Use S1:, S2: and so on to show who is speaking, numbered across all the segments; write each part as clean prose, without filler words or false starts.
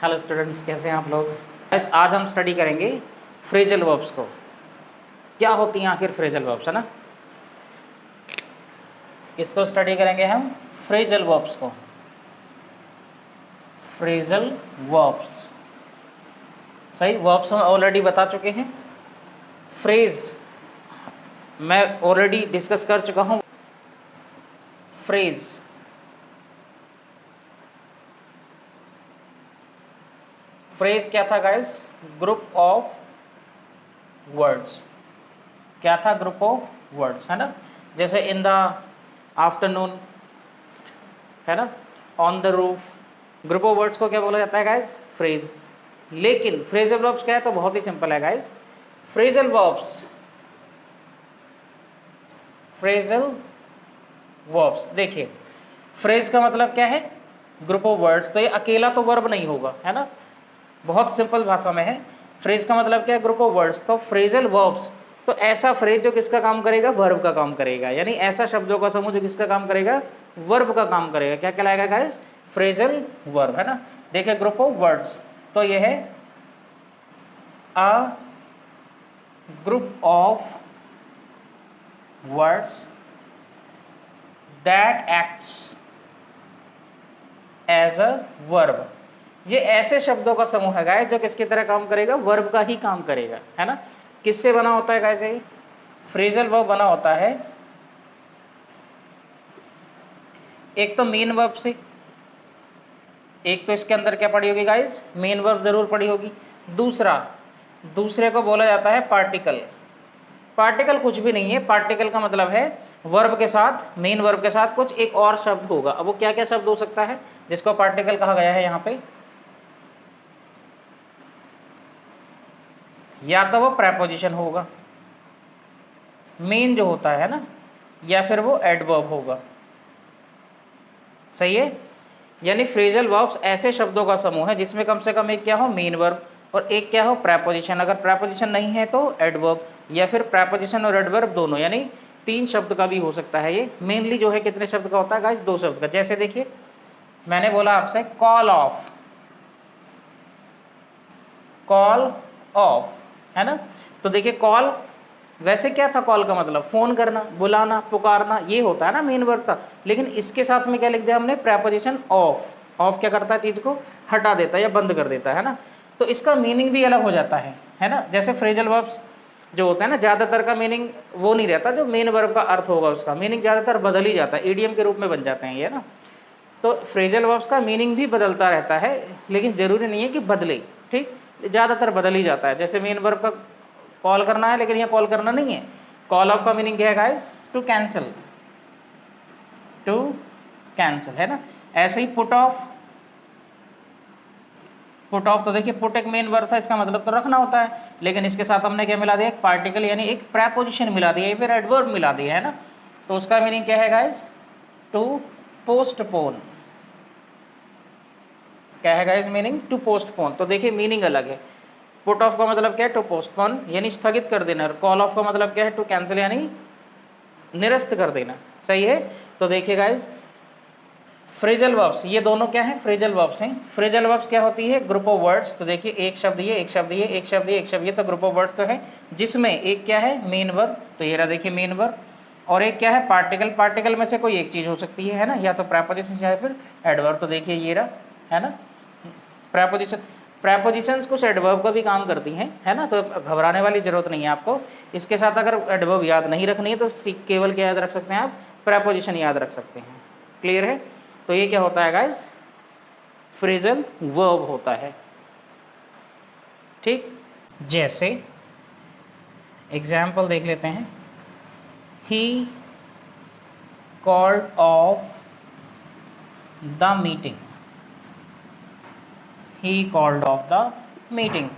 S1: Hello students, कैसे हैं आप लोग। आज हम स्टडी करेंगे फ्रेजल वर्ब्स को। क्या होती हैं आखिर फ्रेजल वर्ब्स, है ना। किसको स्टडी करेंगे हम? फ्रेजल वर्ब्स को। फ्रेजल वर्ब्स, सही। वर्ब्स हम ऑलरेडी बता चुके हैं। फ्रेज मैं ऑलरेडी डिस्कस कर चुका हूं। फ्रेज फ्रेज क्या था गाइस? Group of words. क्या था? ग्रुप ऑफ वर्ड्स, है ना। जैसे इन द आफ्टरनून, है ना, on the roof. Group of words को क्या बोला जाता है गाइस? फ्रेज। लेकिन फ्रेजल वर्ब्स क्या है? तो बहुत ही सिंपल है गाइस। फ्रेजल वर्ब्स देखिए, फ्रेज का मतलब क्या है? Group of words. तो ये अकेला तो वर्ब नहीं होगा, है ना। बहुत सिंपल भाषा में है। फ्रेज का मतलब क्या है? Group of words. तो फ्रेजल वर्ब्स तो ऐसा फ्रेज जो किसका काम करेगा? वर्ब का काम करेगा। यानी ऐसा शब्दों का समूह जो किसका काम करेगा? वर्ब का काम करेगा। क्या कहलाएगा गाइस? फ्रेजल वर्ब, है ना। देखिए, ग्रुप ऑफ वर्ड्स तो ये है a group of words that acts as a verb. ये ऐसे शब्दों का समूह है गाइस जो किसकी तरह काम करेगा? वर्ब का ही काम करेगा, है ना। किससे बना होता है गाइस? ये फ्रेजल वर्ब बना होता है एक तो मेन वर्ब से। एक तो इसके अंदर क्या पड़ी होगी गाइस? मेन वर्ब जरूर पड़ी होगी। दूसरे को बोला जाता है पार्टिकल। पार्टिकल कुछ भी नहीं है। पार्टिकल का मतलब है वर्ब के साथ, मेन वर्ब के साथ कुछ एक और शब्द होगा। अब वो क्या क्या शब्द हो सकता है जिसको पार्टिकल कहा गया है यहाँ पे? या तो वो प्रेपोजिशन होगा, मेन जो होता है ना, या फिर वो एडवर्ब होगा। सही है। यानी फ्रेजल वर्ब्स ऐसे शब्दों का समूह है जिसमें कम से कम एक क्या हो? मेन वर्ब, और एक क्या हो? प्रेपोजिशन। अगर प्रेपोजिशन नहीं है तो एडवर्ब, या फिर प्रेपोजिशन और एडवर्ब दोनों, यानी 3 शब्द का भी हो सकता है। ये मेनली जो है कितने शब्द का होता है गाइस? 2 शब्द का। जैसे देखिए, मैंने बोला आपसे कॉल ऑफ, है ना। तो देखिए, कॉल वैसे क्या था? कॉल का मतलब फोन करना, बुलाना, पुकारना, ये होता है ना मेन वर्ब था। लेकिन इसके साथ में क्या लिख दिया हमने? Preposition of. ऑफ क्या करता है? चीज को हटा देता है या बंद कर देता है ना। तो इसका मीनिंग भी अलग हो जाता है ना। जैसे फ्रेजल वर्ब्स जो होता है ना, ज्यादातर का मीनिंग वो नहीं रहता जो मेन वर्ब का अर्थ होगा, उसका मीनिंग ज्यादातर बदल ही जाता है, ईडीएम के रूप में बन जाते हैं ये ना। तो फ्रेजल वर्ब्स का मीनिंग भी बदलता रहता है, लेकिन जरूरी नहीं है कि बदले, ठीक। ज्यादातर बदल ही जाता है। जैसे मेन वर्ब का कॉल करना है, लेकिन यहाँ कॉल करना नहीं है। कॉल ऑफ का मीनिंग क्या है गाइस? टू कैंसिल, है ना। ऐसे ही पुट ऑफ तो देखिए, पुट एक मेन वर्ब था, इसका मतलब तो रखना होता है, लेकिन इसके साथ हमने क्या मिला दिया? एक पार्टिकल, यानी एक प्रेपोजिशन मिला दिया, या फिर एडवर्ब मिला दिया, है ना। तो उसका मीनिंग क्या है गाइस? To postpone. क्या है गाइस मीनिंग? To postpone. तो देखिए, मीनिंग अलग है। पुट ऑफ का मतलब क्या है? टू पोस्टपोन, यानी स्थगित कर देना। और कॉल ऑफ का मतलब क्या है? टू कैंसिल, यानी निरस्त कर देना। सही है। तो देखिए गाइस, फ्रेजल वर्ब्स ये दोनों क्या है? फ्रेजल वर्ब्स हैं। फ्रेजल वर्ब्स क्या होती है? Group of words. तो देखिए, एक शब्द ये, एक शब्द ये, एक शब्द ये, एक शब्द ये, तो ग्रुप ऑफ वर्ड्स तो है जिसमें एक क्या है? Main verb. तो ये रहा देखिए मेन वर्ब। और एक क्या है? पार्टिकल। पार्टिकल में से कोई एक चीज हो सकती है ना, या तो प्रेपोजिशन या फिर एडवर्ब। तो देखिए ये रहा, है ना, प्रेपोजिशंस कुछ एडवर्ब का भी काम करती हैं, है ना। तो घबराने वाली जरूरत नहीं है आपको। इसके साथ अगर एडवर्ब याद नहीं रखनी है तो केवल क्या याद रख सकते हैं आप? प्रेपोजिशन याद रख सकते हैं। क्लियर है। तो ये क्या होता है गाइस? फ्रेजल वर्ब होता है, ठीक। जैसे एग्जाम्पल देख लेते हैं। ही called off the meeting. He called off the meeting.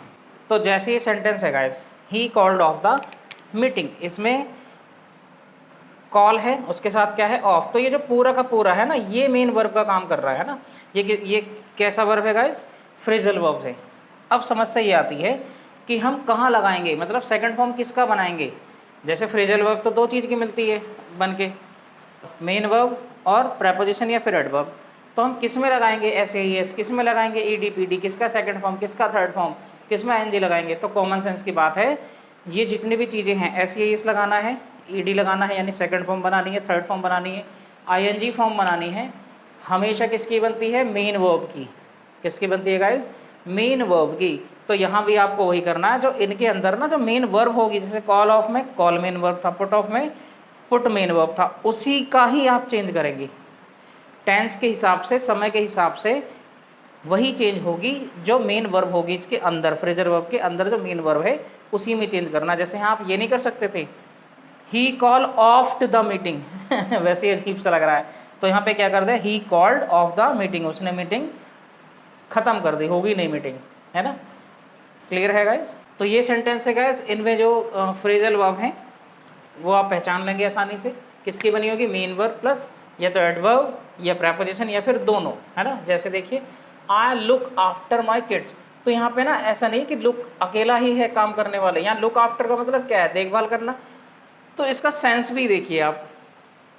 S1: तो जैसे ये सेंटेंस है guys, he called off the meeting, इसमें कॉल है, उसके साथ क्या है? ऑफ। तो ये जो पूरा का पूरा है ना, ये मेन वर्ब का काम कर रहा है ना। ये कैसा वर्ब है गाइस? फ्रेजल वर्ब है। अब समस्या ये आती है कि हम कहाँ लगाएंगे, मतलब सेकंड फॉर्म किसका बनाएंगे। जैसे फ्रेजल वर्ब तो 2 चीज़ की मिलती है बन के, मेन वर्ब और प्रेपोजिशन या फिर एडवर्ब। तो हम किस में लगाएंगे SAES, किस में लगाएंगे EDPD, किसका सेकंड फॉर्म, किसका थर्ड फॉर्म, किस में ING लगाएंगे। तो कॉमन सेंस की बात है, ये जितनी भी चीज़ें हैं SAES लगाना है, ED लगाना है यानी सेकंड फॉर्म बनानी है, थर्ड फॉर्म बनानी है, ING फॉर्म बनानी है, हमेशा किसकी बनती है, मेन वर्ब की। किसकी बनती है गाइज, मेन वर्ब की। तो यहाँ भी आपको वही करना है जो इनके अंदर ना जो मेन वर्ब होगी, जैसे कॉल ऑफ में कॉल मेन वर्ब था, पुट ऑफ में पुट मेन वर्ब था, उसी का ही आप चेंज करेंगे। टेंस के हिसाब से, समय के हिसाब से वही चेंज होगी जो मेन वर्ब होगी इसके अंदर, फ्रेजल वर्ब के अंदर जो मेन वर्ब है उसी में चेंज करना। जैसे यहाँ आप ये नहीं कर सकते थे ही कॉल ऑफ द मीटिंग वैसे अजीब सा लग रहा है, तो यहाँ पे क्या कर दे, he called off the meeting, उसने मीटिंग खत्म कर दी, होगी नहीं मीटिंग, है ना। क्लियर है गाइज। तो ये सेंटेंस है गाइज, इनमें जो फ्रेजल वर्ब हैं वो आप पहचान लेंगे आसानी से। किसकी बनी होगी, मेन वर्ब प्लस या तो एडवर्ब या प्रेपोजिशन या फिर दोनों, है ना। जैसे देखिए I look after my kids, तो यहाँ पे ना ऐसा नहीं कि लुक अकेला ही है काम करने वाले, यहाँ लुक आफ्टर का मतलब क्या है, देखभाल करना। तो इसका सेंस भी देखिए आप,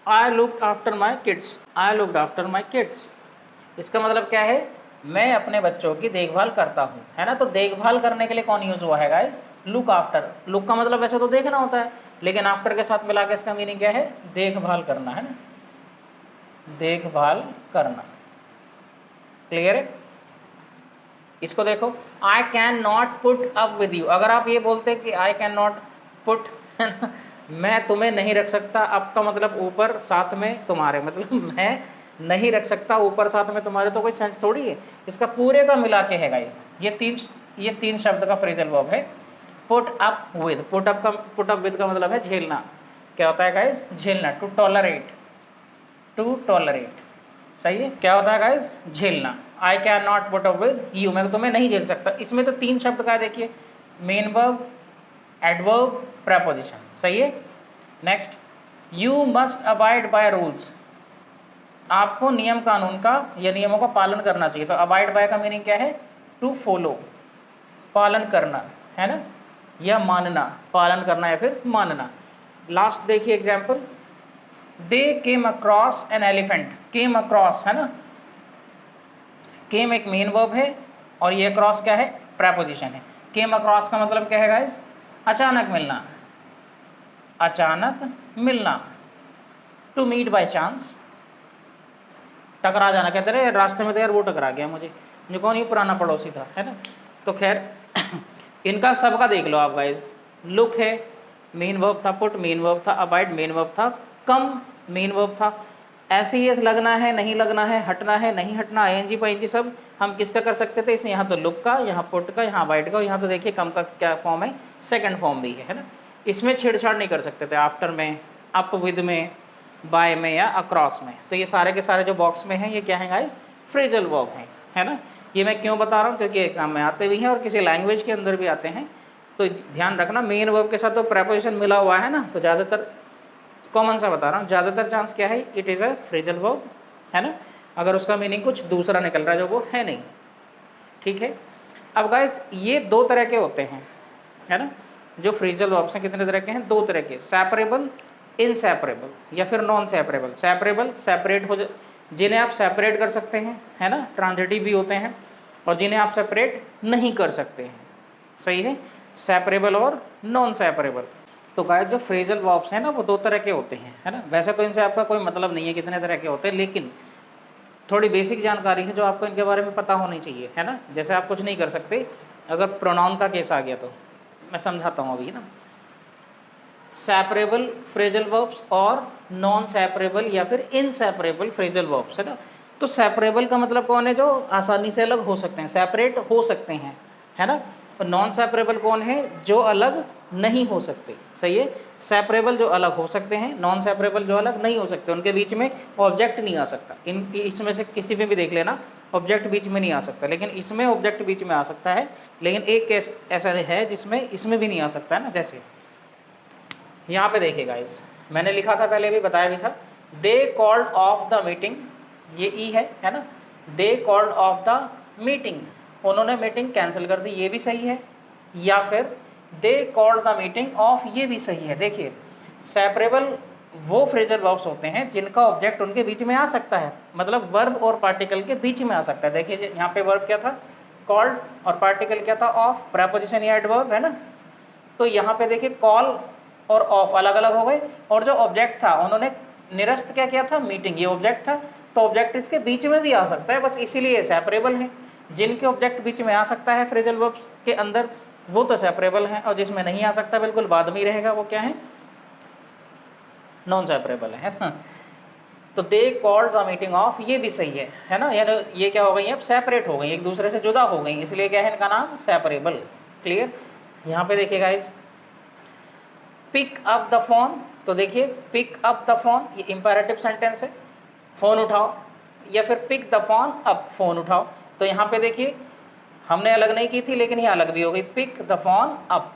S1: I look after my kids, I looked after my kids, इसका मतलब क्या है, मैं अपने बच्चों की देखभाल करता हूँ, है ना। तो देखभाल करने के लिए कौन यूज हुआ है गाइस, लुक आफ्टर। लुक का मतलब वैसे तो देखना होता है, लेकिन आफ्टर के साथ मिला के इसका मीनिंग क्या है, देखभाल करना, है ना, देखभाल करना। क्लियर है। इसको देखो, I can not put up with you, अगर आप ये बोलते कि आई कैन नॉट पुट मैं तुम्हें नहीं रख सकता, अप का मतलब ऊपर साथ में तुम्हारे, मतलब मैं नहीं रख सकता ऊपर साथ में तुम्हारे, तो कोई सेंस थोड़ी है। इसका पूरे का मिला के है गाइस, ये तीन शब्द का फ्रेजल वर्ब है। Put up with, put up with का मतलब है झेलना। क्या होता है गाइस, झेलना, टू टॉलरेट, टू टॉलरेट, सही है। क्या होता है गाइस, झेलना। I can not put up with you, मैं तुम्हें नहीं झेल सकता। इसमें तो तीन शब्द का है, देखिए, मेन वर्ब, एडवर्ब, प्रेपोजिशन, सही है। Next, you must abide by rules, आपको नियम कानून का या नियमों का पालन करना चाहिए। तो अबाइड बाय का मीनिंग क्या है, टू फॉलो, पालन करना, है ना, या मानना, पालन करना या फिर मानना। लास्ट देखिए example, they came across an elephant, came across, है ना, केम एक मेन वर्ब है और ये अक्रॉस क्या है, प्रेपोजिशन है। केम अक्रॉस का मतलब क्या है गाइस, अचानक मिलना, अचानक मिलना, टू मीट बाय चांस, टकरा जाना, कहते रहे रास्ते में तो यार वो टकरा गया मुझे कौन, ये पुराना पड़ोसी था, है ना। तो खैर इनका सबका देख लो आप गाइस, लुक है मेन वर्ब था, पुट मेन वर्ब था, अबाइड मेन वर्ब था, कम मेन वर्ब था, ऐसे ही लगना है नहीं लगना है, हटना है नहीं हटना, आईएनजी पाईएनजी सब हम किसका कर सकते थे, इसमें यहाँ तो लुक का, यहाँ पुट का, यहाँ अबाइड का, यहाँ तो देखिए कम का क्या फॉर्म है, सेकंड फॉर्म भी है ना। इसमें छेड़छाड़ नहीं कर सकते थे, आफ्टर में, अप विद में, बाय में या अक्रॉस में। तो ये सारे के सारे जो बॉक्स में हैं ये क्या है गाइस, फ्रेजल वर्ब हैं, है ना। ये मैं क्यों बता रहा हूँ, क्योंकि एग्जाम में आते भी हैं और किसी लैंग्वेज के अंदर भी आते हैं। तो ध्यान रखना, मेन वर्ब के साथ तो प्रेपोजिशन मिला हुआ है ना, तो ज़्यादातर कॉमन सा बता रहा हूँ, ज़्यादातर चांस क्या है, it is a phrasal verb, है ना, अगर उसका मीनिंग कुछ दूसरा निकल रहा है जो वो है नहीं। ठीक है। अब गाइस ये दो तरह के होते हैं, है ना, जो फ्रेजल वर्ब्स हैं कितने तरह के हैं, दो तरह के, सेपरेबल, इनसेपरेबल या फिर नॉन सेपरेबल। सेपरेबल सेपरेट हो, जिन्हें आप सेपरेट कर सकते हैं, है ना, ट्रांजिटिव भी होते हैं, और जिन्हें आप सेपरेट नहीं कर सकते हैं, सही है, सेपरेबल और नॉन सेपरेबल। तो गाइस जो फ्रेजल वर्ब्स हैं ना वो दो तरह के होते हैं, है ना। वैसे तो इनसे आपका कोई मतलब नहीं है कितने तरह के होते हैं, लेकिन थोड़ी बेसिक जानकारी है जो आपको इनके बारे में पता होनी चाहिए, है ना। जैसे आप कुछ नहीं कर सकते, अगर प्रोनाउन का केस आ गया तो मैं समझाता हूँ अभी ना, सेपरेबल फ्रेजल वर्ब्स और नॉन सेपरेबल या फिर इनसेपरेबल फ्रेजल वर्ब्स, है ना। तो सेपरेबल का मतलब कौन है, जो आसानी से अलग हो सकते हैं, सेपरेट हो सकते हैं, है ना। और नॉन सेपरेबल कौन है, जो अलग नहीं हो सकते, सही है। सेपरेबल जो अलग हो सकते हैं, नॉन सेपरेबल जो अलग नहीं हो सकते, उनके बीच में ऑब्जेक्ट नहीं आ सकता। इसमें से किसी में भी देख लेना, ऑब्जेक्ट बीच में नहीं आ सकता, लेकिन इसमें ऑब्जेक्ट बीच में आ सकता है। लेकिन एक केस ऐसा है जिसमें इसमें भी नहीं आ सकता है ना, जैसे यहाँ पे देखिए गाइस, मैंने लिखा था पहले भी बताया भी था, they called off the meeting, ये ई है ना, they called off the meeting, उन्होंने मीटिंग कैंसिल कर दी, ये भी सही है। या फिर they called the meeting of, ये भी सही है। देखिए सेपरेबल वो फ्रेजल वर्ब्स होते हैं जिनका ऑब्जेक्ट उनके बीच में आ सकता है, मतलब वर्ब और पार्टिकल के बीच में आ सकता है। देखिए यहाँ पे वर्ब क्या था, कॉल्ड, और पार्टिकल क्या था, ऑफ, प्रेपोजिशन या एडवर्ब है ना। तो यहाँ पे देखिए कॉल और ऑफ अलग अलग हो गए, और जो ऑब्जेक्ट था उन्होंने निरस्त क्या किया था, मीटिंग, ये ऑब्जेक्ट था। तो ऑब्जेक्ट इसके बीच में भी आ सकता है, बस इसीलिए सेपरेबल है। जिनके ऑब्जेक्ट बीच में आ सकता है फ्रेजल वर्ब्स के अंदर वो तो सेपरेबल है, और जिसमें नहीं आ सकता बिल्कुल बाद में ही रहेगा वो क्या है, नॉन सेपरेबल है ना। तो they called the meeting of, ये भी सही है ना, यानी ये क्या हो गई, अब सेपरेट हो गई, एक दूसरे से जुदा हो गई, इसलिए क्या है इनका नाम सेपरेबल। क्लियर। यहाँ पे देखिए guys, pick up the phone, तो देखिए पिक अप द फोन ये इंपेरेटिव सेंटेंस है, फोन उठाओ, या फिर pick the phone up, phone उठाओ। तो यहाँ पे देखिए हमने अलग नहीं की थी, लेकिन ये अलग भी हो गई, pick the phone up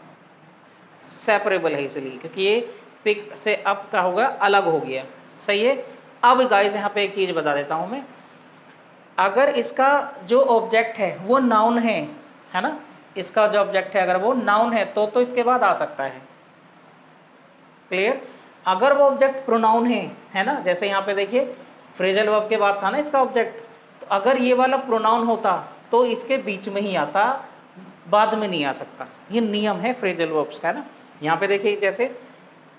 S1: separable है इसलिए, क्योंकि ये पिक से अप का होगा अलग हो गया। सही है। अब गाइस यहाँ पे एक चीज बता देता हूं मैं, अगर इसका जो ऑब्जेक्ट है वो नाउन है ना, इसका जो ऑब्जेक्ट है अगर वो नाउन है तो इसके बाद आ सकता है। क्लियर। अगर वो ऑब्जेक्ट प्रोनाउन है ना, जैसे यहाँ पे देखिए फ्रेजल वर्ब के बाद था ना इसका ऑब्जेक्ट, तो अगर ये वाला प्रोनाउन होता तो इसके बीच में ही आता, बाद में नहीं आ सकता। ये नियम है फ्रेजल वर्ब्स का, है ना। यहाँ पे देखिए जैसे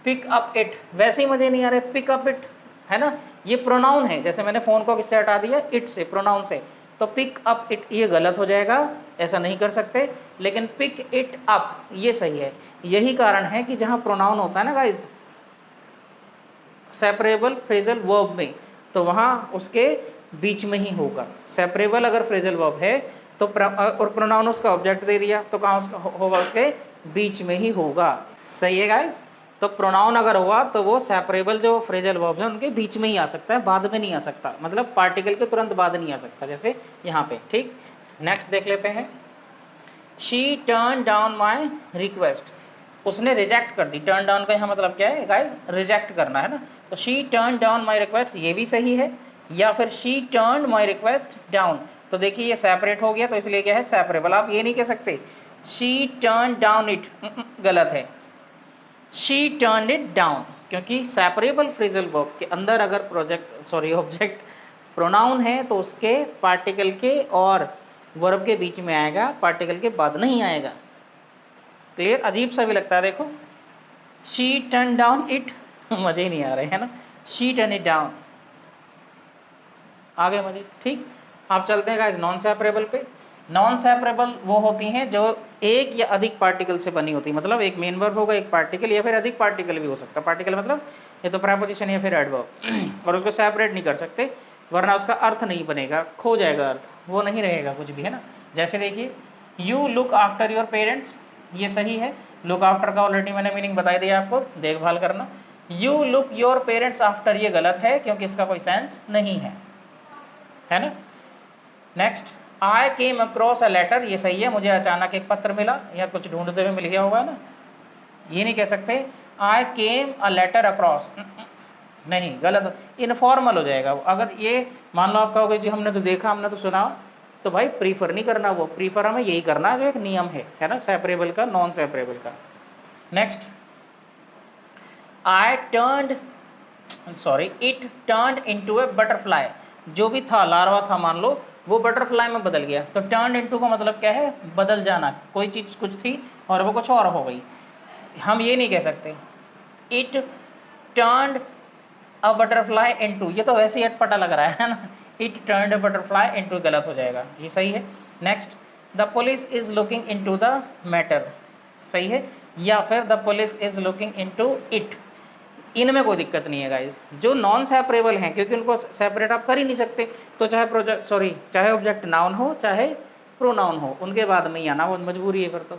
S1: पिक अप इट, वैसे ही मुझे नहीं आ रहा है पिक अप इट, है ना, ये प्रोनाउन है, जैसे मैंने फोन को किससे हटा दिया, इट से, प्रोनाउन से, तो पिक अप इट ये गलत हो जाएगा, ऐसा नहीं कर सकते। लेकिन पिक इट अप ये सही है। यही कारण है कि जहां प्रोनाउन होता है ना गाइस सेपरेबल फ्रेजल वर्ब में, तो वहां उसके बीच में ही होगा। सेपरेबल अगर फ्रेजल वर्ब है तो और प्रोनाउन उसका ऑब्जेक्ट दे दिया तो कहाँ उसका होगा, उसके बीच में ही होगा। सही है गाइस। तो प्रोनाउन अगर हुआ तो वो सेपरेबल जो फ्रेजल वर्ब है उनके बीच में ही आ सकता है, बाद में नहीं आ सकता, मतलब पार्टिकल के तुरंत बाद नहीं आ सकता, जैसे यहाँ पे। ठीक। नेक्स्ट देख लेते हैं, she turn down my request, उसने रिजेक्ट कर दी। टर्न डाउन का यहाँ मतलब क्या है गाइस, रिजेक्ट करना, है ना। तो she turn down my request ये भी सही है, या फिर she turn my request down, तो देखिए ये सेपरेट हो गया तो इसलिए क्या है सेपरेबल। आप ये नहीं कह सकते शी टर्न डाउन इट, गलत है, शी टर्न इट डाउन, क्योंकि सेपरेबल फ्रेजल वर्ब के अंदर अगर ऑब्जेक्ट प्रोनाउन है तो उसके पार्टिकल के और वर्ब के बीच में आएगा, पार्टिकल के बाद नहीं आएगा। क्लियर। अजीब सा भी लगता है, देखो शी टर्न डाउन इट मजे ही नहीं आ रहे, है ना, शी टर्न इट डाउन, आगे मजे। ठीक। आप चलते हैं गाइस नॉन सेपरेबल पे। नॉन सेपरेबल वो होती हैं जो एक या अधिक पार्टिकल से बनी होती है, मतलब एक मेन वर्ब होगा, एक पार्टिकल, या फिर अधिक पार्टिकल भी हो सकता है। पार्टिकल मतलब ये तो प्रेपोजिशन या फिर एडवर्ब, और उसको सेपरेट नहीं कर सकते वरना उसका अर्थ नहीं बनेगा, खो जाएगा अर्थ, वो नहीं रहेगा कुछ भी, है ना। जैसे देखिए you look after your parents, ये सही है। लुक आफ्टर का ऑलरेडी मैंने मीनिंग बता दिया आपको, देखभाल करना। You look your parents after ये गलत है क्योंकि इसका कोई सेंस नहीं है ना। Next, I came across a letter, ये सही है, मुझे अचानक एक पत्र मिला, या कुछ ढूंढते हुए मिल गया होगा ना, ये नहीं कह सकते आई केम अ लेटर अक्रॉस, नहीं, गलत, इनफॉर्मल हो जाएगा। अगर ये मान लो आप कहोगे जी हमने तो देखा, हमने तो सुना, तो भाई प्रीफर नहीं करना, वो प्रीफर हमें यही करना जो एक नियम है ना, सेपरेबल का, नॉन सेपरेबल का। Next, I turned, sorry, it turned into A butterfly, जो भी था लार्वा था मान लो, वो बटरफ्लाई में बदल गया। तो टर्न इनटू का मतलब क्या है, बदल जाना, कोई चीज़ कुछ थी और वो कुछ और हो गई। हम ये नहीं कह सकते it turned a butterfly into, ये तो वैसे ही अटपटा लग रहा है ना, it turned a butterfly into गलत हो जाएगा, ये सही है। Next, the police is looking into the matter, सही है, या फिर the police is looking into it, इनमें कोई दिक्कत नहीं है गाइज। जो नॉन सेपरेबल हैं क्योंकि उनको सेपरेट आप कर ही नहीं सकते, तो चाहे ऑब्जेक्ट नाउन हो चाहे प्रोनाउन हो, उनके बाद में ही आना, वो मजबूरी है फिर तो,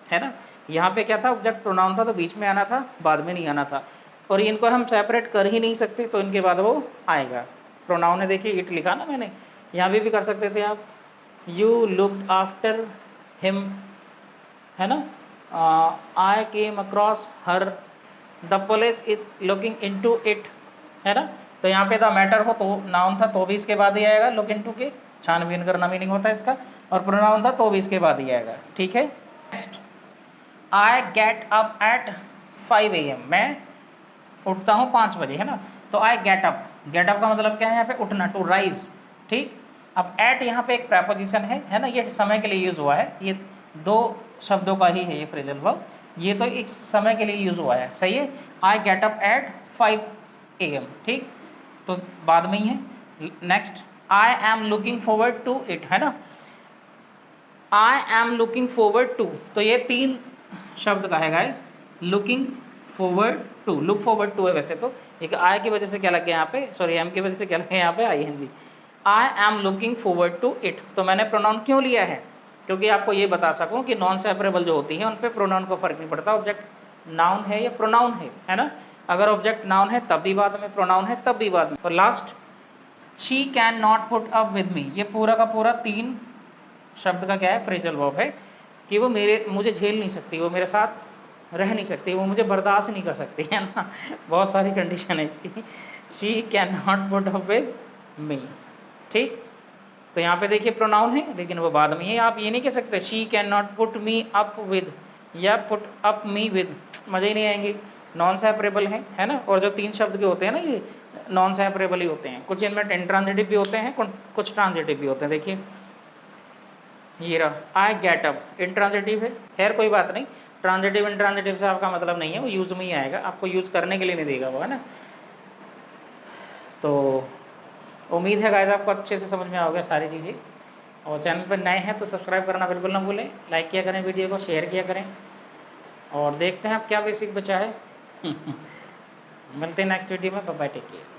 S1: है ना। यहाँ पे क्या था, ऑब्जेक्ट प्रोनाउन था तो बीच में आना था, बाद में नहीं आना था, और इनको हम सेपरेट कर ही नहीं सकते तो इनके बाद वो आएगा। प्रोनाउन है, देखिए इट लिखा ना मैंने, यहाँ भी कर सकते थे आप, यू लुक्ड आफ्टर हिम, है ना, I came across her, the police is looking into it, है ना। तो यहाँ पे द मैटर हो तो नाउन था तो भी इसके बाद ही आएगा, लुक इनटू के छानबीन करना मीनिंग होता है इसका, और प्रोनाउन था तो भी इसके बाद ही आएगा। ठीक है। Next, I get up at 5 AM, मैं उठता हूँ 5 बजे, है ना। तो आई गेट अप, गेट अप का मतलब क्या है यहाँ पे उठना, टू राइज, ठीक। अब एट यहाँ पे एक प्रेपोजिशन है ना, ये समय के लिए यूज़ हुआ है, ये 2 शब्दों का ही है ये फ्रेजल वर्ब, ये तो एक समय के लिए यूज़ हुआ है, सही है। I get up at 5 AM, ठीक, तो बाद में ही है। Next, I am looking forward to it, है ना। I am looking forward to, तो ये 3 शब्द का है guys, looking forward to, look forward to है वैसे तो, एक आई की वजह से क्या लग गया यहाँ पे, सॉरी एम की वजह से क्या लग गया यहाँ पे, ING। I am looking forward to it, तो मैंने प्रोनाउन क्यों लिया है, क्योंकि आपको ये बता सकूँ कि नॉन सेपरेबल जो होती है उन पर प्रोनाउन को फर्क नहीं पड़ता, ऑब्जेक्ट नाउन है या प्रोनाउन है ना। अगर ऑब्जेक्ट नाउन है तब भी बाद में, प्रोनाउन है तब भी बाद में। और last, she can not put up with me, ये पूरा का पूरा 3 शब्द का क्या है, फ्रेजल वर्ब है, कि वो मुझे झेल नहीं सकती, वो मेरे साथ रह नहीं सकती, वो मुझे बर्दाश्त नहीं कर सकती, है ना। बहुत सारी कंडीशन है इसकी। She can not put up with me, ठीक। तो यहाँ पे देखिए प्रोनाउन है लेकिन वो बाद में है, आप ये नहीं कह सकते she can not put me up with या पुट अप मी विद, मज़े ही नहीं आएंगे, नॉन सेपरेबल है ना। और जो 3 शब्द के होते हैं ना ये नॉन सेपरेबल ही होते हैं, कुछ इनमें इंट्रांजिटिव भी होते हैं, कुछ ट्रांजिटिव भी होते हैं। देखिए ये रहा आई गेट अप, इंट्रांजिटिव है, खैर कोई बात नहीं, ट्रांजिटिव इंट्रांजिटिव से आपका मतलब नहीं है, वो यूज़ में ही आएगा, आपको यूज़ करने के लिए नहीं देगा वो, है ना। तो उम्मीद है गाइस आपको अच्छे से समझ में आ गया सारी चीज़ें, और चैनल पर नए हैं तो सब्सक्राइब करना बिल्कुल ना भूलें, लाइक किया करें, वीडियो को शेयर किया करें, और देखते हैं आप क्या बेसिक बचा है। मिलते हैं नेक्स्ट वीडियो में, बाय बाय, टेक केयर।